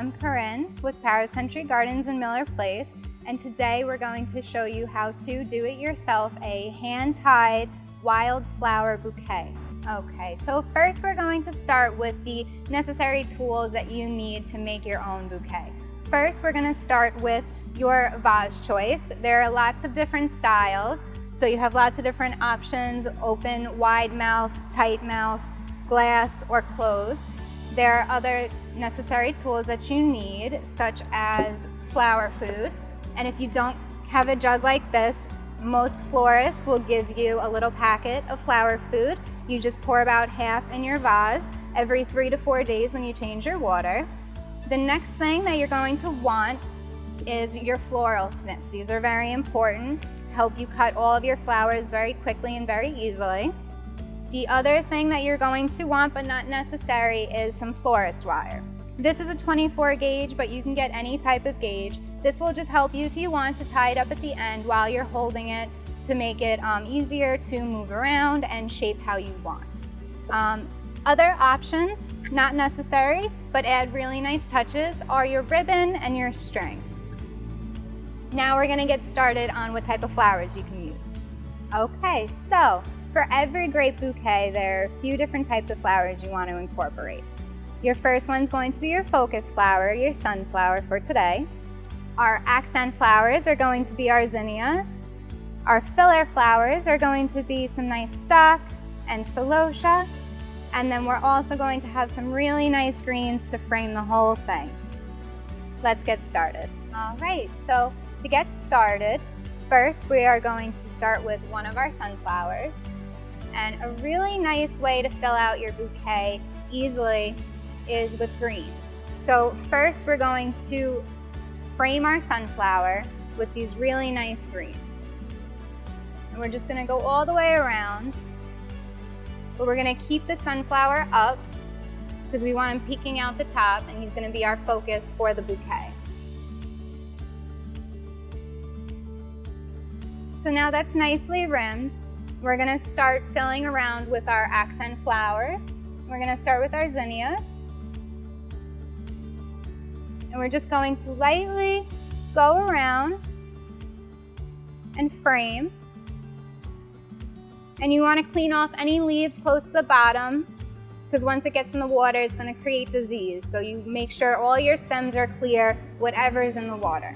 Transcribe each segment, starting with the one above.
I'm Corinne with Paris Country Gardens in Miller Place, and today we're going to show you how to do it yourself a hand-tied wildflower bouquet. Okay, so first we're going to start with the necessary tools that you need to make your own bouquet. First, we're going to start with your vase choice. There are lots of different styles, so you have lots of different options: open, wide mouth, tight mouth, glass, or closed. There are other necessary tools that you need, such as flower food. And if you don't have a jug like this, most florists will give you a little packet of flower food. You just pour about half in your vase every 3 to 4 days when you change your water. The next thing that you're going to want is your floral snips. These are very important, help you cut all of your flowers very quickly and very easily. The other thing that you're going to want, but not necessary, is some florist wire. This is a 24 gauge, but you can get any type of gauge. This will just help you if you want to tie it up at the end while you're holding it to make it easier to move around and shape how you want. Other options, not necessary, but add really nice touches, are your ribbon and your string. Now we're gonna get started on what type of flowers you can use. Okay, so for every great bouquet, there are a few different types of flowers you want to incorporate. Your first one's going to be your focus flower, your sunflower for today. Our accent flowers are going to be our zinnias. Our filler flowers are going to be some nice stock and celosia. And then we're also going to have some really nice greens to frame the whole thing. Let's get started. All right, so to get started, first we are going to start with one of our sunflowers. And a really nice way to fill out your bouquet easily is with greens. So first we're going to frame our sunflower with these really nice greens. And we're just gonna go all the way around, but we're gonna keep the sunflower up because we want him peeking out the top, and he's gonna be our focus for the bouquet. So now that's nicely rimmed, we're gonna start filling around with our accent flowers. We're gonna start with our zinnias. And we're just going to lightly go around and frame. And you wanna clean off any leaves close to the bottom, because once it gets in the water, it's gonna create disease. So you make sure all your stems are clear, whatever's in the water.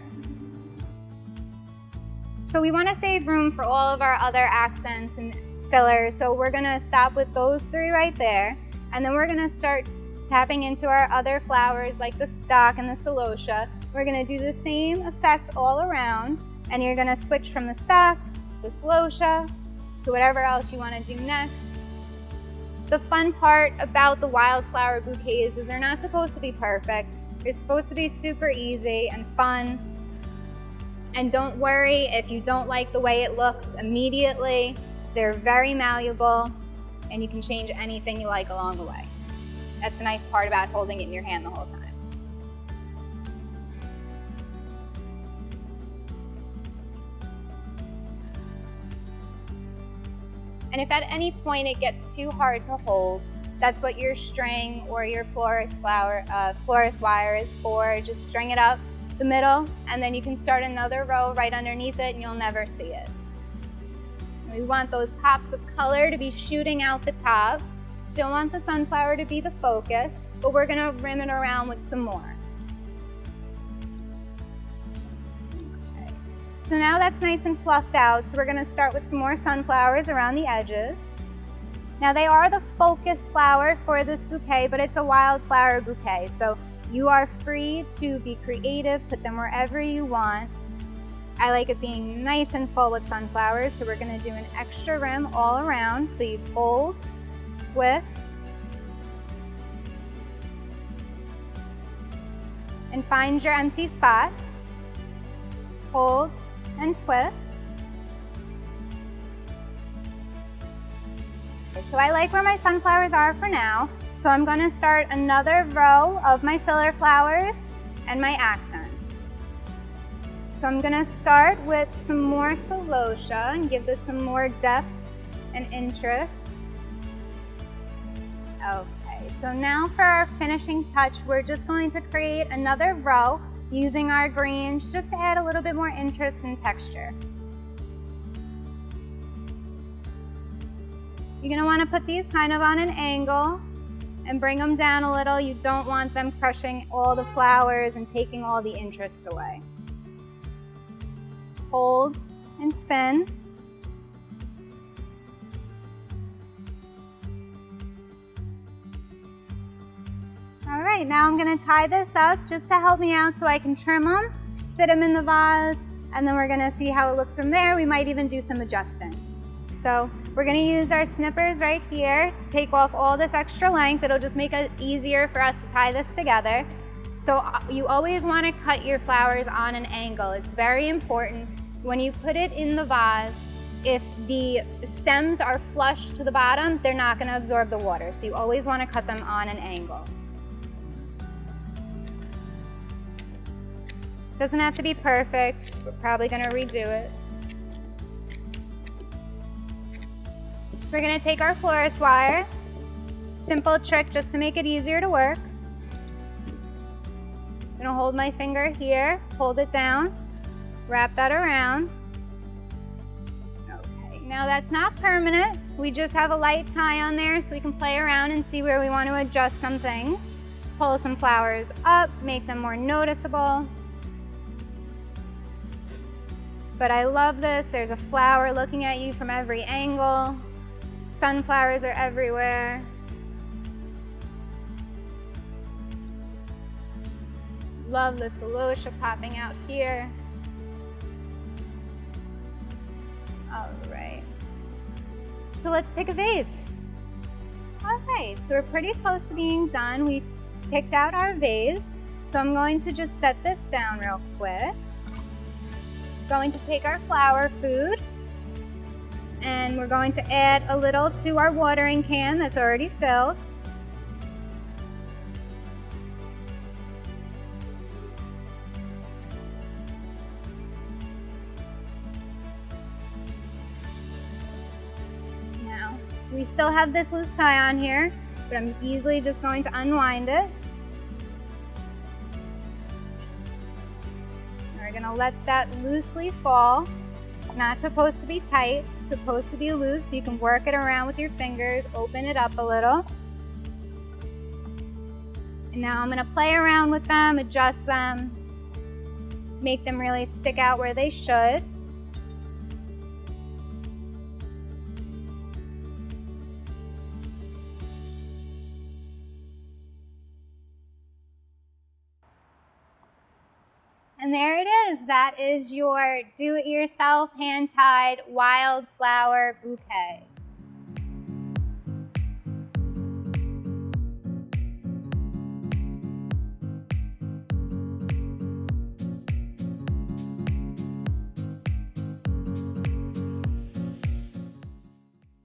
So we want to save room for all of our other accents and fillers, so we're going to stop with those 3 right there, and then we're going to start tapping into our other flowers like the stock and the celosia. We're going to do the same effect all around, and you're going to switch from the stock, the celosia, to whatever else you want to do next. The fun part about the wildflower bouquets is they're not supposed to be perfect. They're supposed to be super easy and fun. And don't worry if you don't like the way it looks immediately. They're very malleable, and you can change anything you like along the way. That's the nice part about holding it in your hand the whole time. And if at any point it gets too hard to hold, that's what your string or your florist wire is for. Just string it up the middle, and then you can start another row right underneath it and you'll never see it. We want those pops of color to be shooting out the top. Still want the sunflower to be the focus, but we're gonna rim it around with some more. Okay. So now that's nice and fluffed out, so we're gonna start with some more sunflowers around the edges. Now they are the focus flower for this bouquet, but it's a wildflower bouquet, so you are free to be creative, put them wherever you want. I like it being nice and full with sunflowers, so we're gonna do an extra rim all around. So you fold, twist, and find your empty spots. Hold and twist. So I like where my sunflowers are for now. So I'm going to start another row of my filler flowers and my accents. So I'm going to start with some more celosia and give this some more depth and interest. Okay, Okay, so now for our finishing touch, we're just going to create another row using our greens just to add a little bit more interest and texture. You're going to want to put these kind of on an angle and bring them down a little. You don't want them crushing all the flowers and taking all the interest away. Hold and spin. All right, now I'm gonna tie this up just to help me out so I can trim them, fit them in the vase, and then we're gonna see how it looks from there. We might even do some adjusting. So we're gonna use our snippers right here, take off all this extra length. It'll just make it easier for us to tie this together. So you always wanna cut your flowers on an angle. It's very important. When you put it in the vase, if the stems are flush to the bottom, they're not gonna absorb the water. So you always wanna cut them on an angle. Doesn't have to be perfect. We're probably gonna redo it. So we're gonna take our florist wire. Simple trick just to make it easier to work. I'm gonna hold my finger here, hold it down, wrap that around. Okay, now that's not permanent. We just have a light tie on there so we can play around and see where we want to adjust some things. Pull some flowers up, make them more noticeable. But I love this. There's a flower looking at you from every angle. Sunflowers are everywhere. Love the celosia popping out here. All right. So let's pick a vase. All right, so we're pretty close to being done. We've picked out our vase. So I'm going to just set this down real quick. Going to take our flower food and we're going to add a little to our watering can that's already filled. Now, we still have this loose tie on here, but I'm easily just going to unwind it. We're gonna let that loosely fall. It's not supposed to be tight, it's supposed to be loose, so you can work it around with your fingers, open it up a little. And now I'm gonna play around with them, adjust them, make them really stick out where they should. And there it is. That is your do-it-yourself hand-tied wildflower bouquet.